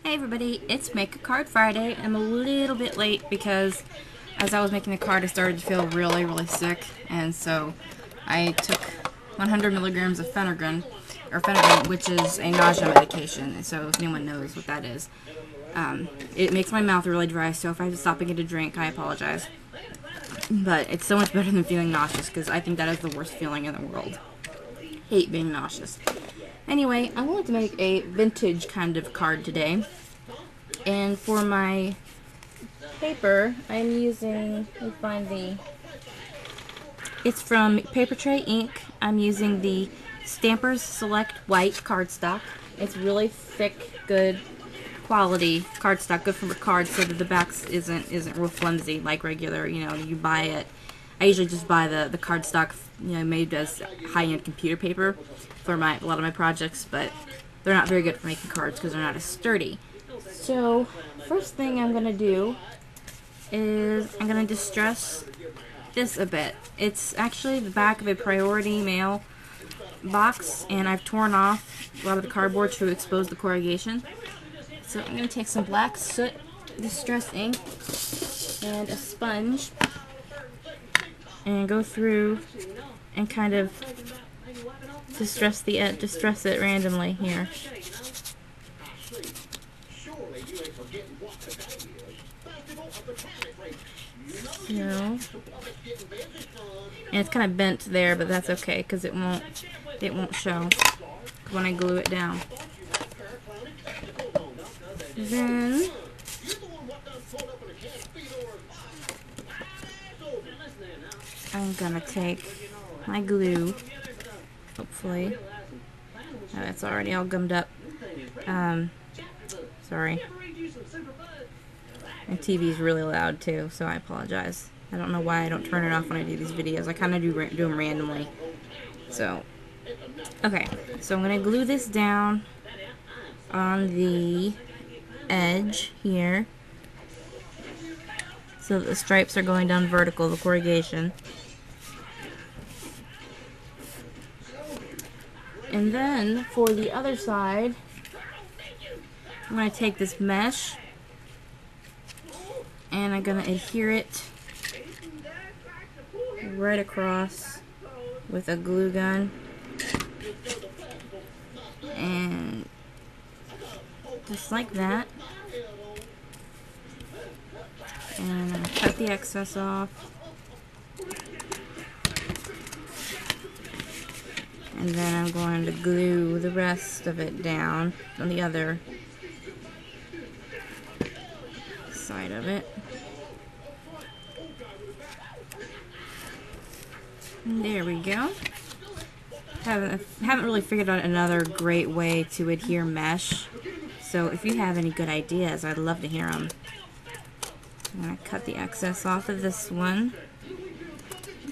Hey everybody, it's Make a Card Friday. I'm a little bit late because as I was making the card I started to feel really sick, and so I took 100 milligrams of Phenergan, which is a nausea medication, so if anyone knows what that is. It makes my mouth really dry, so if I have to stop and get a drink, I apologize. But it's so much better than feeling nauseous, because I think that is the worst feeling in the world. Hate being nauseous. Anyway, I wanted to make a vintage kind of card today. And for my paper, I'm using, it's from Paper Tray Ink. I'm using the Stampers Select White cardstock. It's really thick, good quality cardstock, good for cards, so that the back isn't real flimsy like regular, you buy it. I usually just buy the cardstock, made as high-end computer paper for a lot of my projects, but they're not very good for making cards because they're not as sturdy. So, first thing I'm going to do is I'm going to distress this a bit. It's actually the back of a Priority Mail box, and I've torn off a lot of the cardboard to expose the corrugation. So I'm going to take some black soot distress ink and a sponge and go through and kind of distress it randomly here. And it's kind of bent there, but that's okay because it won't show when I glue it down. Then I'm gonna take my glue, hopefully. Oh, it's already all gummed up. Sorry. And TV's really loud too, so I apologize. I don't know why I don't turn it off when I do these videos. I kind of do them randomly. So, okay. So I'm gonna glue this down on the edge here, so that the stripes are going down vertical, the corrugation. And then for the other side, I'm going to take this mesh and I'm going to adhere it right across with a glue gun, and just like that. And I'm going to cut the excess off. And then I'm going to glue the rest of it down on the other side of it. And there we go. Haven't really figured out another great way to adhere mesh. So if you have any good ideas, I'd love to hear them. I'm going to cut the excess off of this one.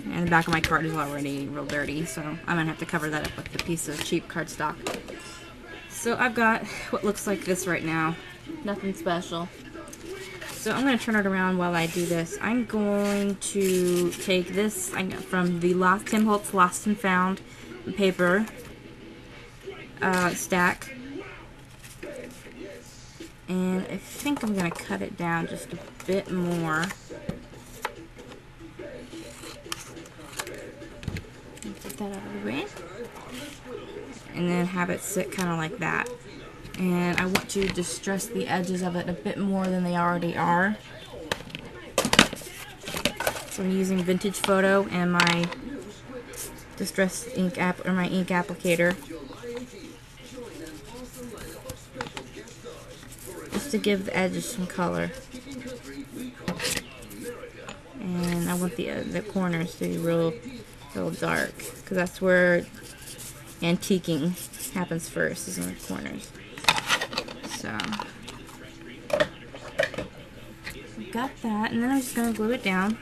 And the back of my card is already real dirty, so I'm going to have to cover that up with a piece of cheap cardstock. So I've got what looks like this right now. Nothing special. So I'm going to turn it around while I do this. I'm going to take this from the Tim Holtz Lost and Found paper stack. And I think I'm going to cut it down just a bit more. Get that out of the way. And then have it sit kind of like that. And I want to distress the edges of it a bit more than they already are. So I'm using Vintage Photo and my distress ink my ink applicator, just to give the edges some color. And I want the corners to be real dark, because that's where antiquing happens first, is in the corners. So got that, and then I'm just going to glue it down.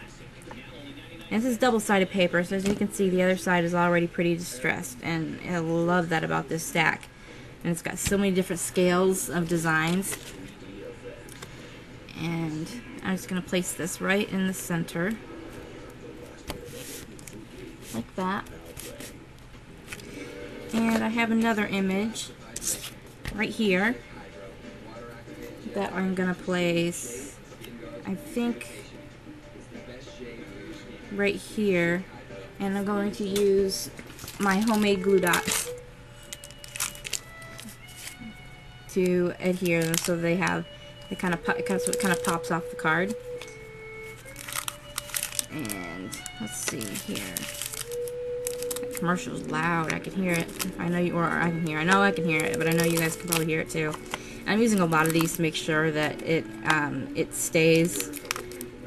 And this is double-sided paper, so as you can see, the other side is already pretty distressed, and I love that about this stack. And it's got so many different scales of designs. And I'm just going to place this right in the center, like that. And I have another image right here that I'm gonna place, I think, right here, and I'm going to use my homemade glue dots to adhere them so they have it kind of pops off the card. And let's see here. That commercial's loud. I can hear it. I know you, or I can hear. I know I can hear it, but I know you guys can probably hear it too. I'm using a lot of these to make sure that it stays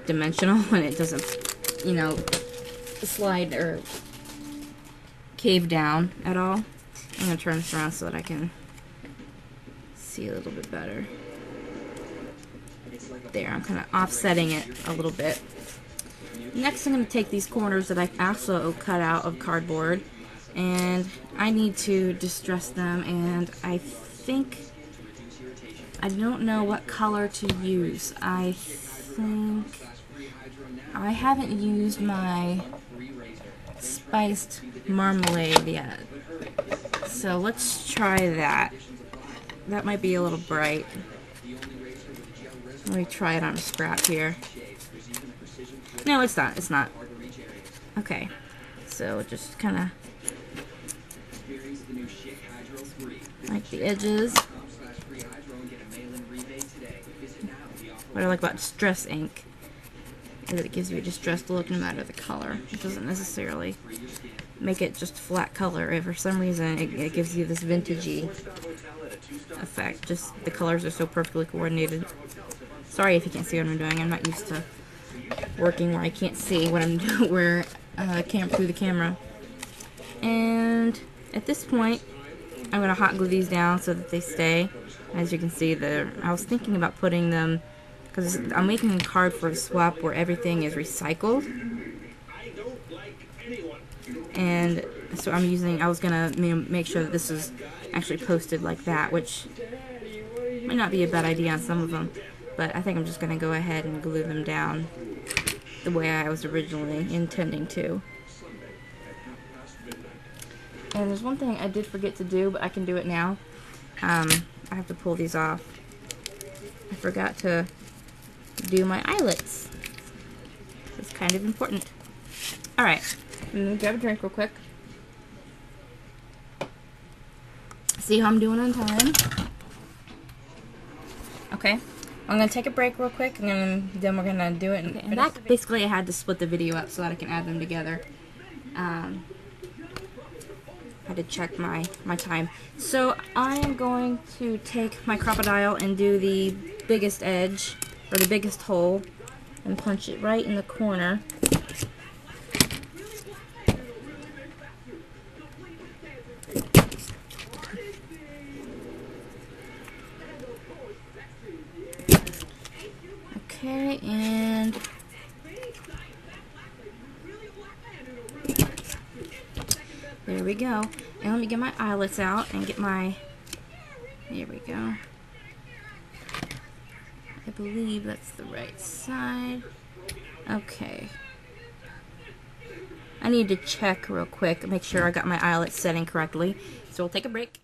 dimensional and it doesn't, you know, slide or cave down at all. I'm gonna turn this around so that I can see a little bit better. There, I'm kind of offsetting it a little bit. Next, I'm going to take these corners that I also cut out of cardboard, and I need to distress them, and I think, I don't know what color to use. I think, I haven't used my spiced marmalade yet, so let's try that. That might be a little bright. Let me try it on a scrap here. No, it's not. It's not. Okay. So just kind of like the edges. What I like about distress ink is that it gives you a distressed look no matter the color. It doesn't necessarily make it just flat color. If for some reason it gives you this vintagey effect. Just the colors are so perfectly coordinated. Sorry if you can't see what I'm doing. I'm not used to working where I can't see what I'm doing, where through the camera. And at this point, I'm gonna hot glue these down so that they stay. As you can see, I was thinking about putting them because I'm making a card for a swap where everything is recycled. And so I was gonna make sure that this is actually posted like that, which might not be a bad idea on some of them. But I think I'm just going to go ahead and glue them down the way I was originally intending to. And there's one thing I did forget to do, but I can do it now. I have to pull these off. I forgot to do my eyelets. It's kind of important. Alright, I'm going to grab a drink real quick. See how I'm doing on time. Okay. I'm going to take a break real quick, and then we're going to do it. And that, basically, I had to split the video up so that I can add them together. I had to check my time. So I am going to take my Crop-A-Dile and do the biggest edge, or the biggest hole, and punch it right in the corner. Okay, and there we go. And let me get my eyelets out and get my, here we go. I believe that's the right side. Okay. I need to check real quick, make sure I got my eyelets setting correctly. So we'll take a break.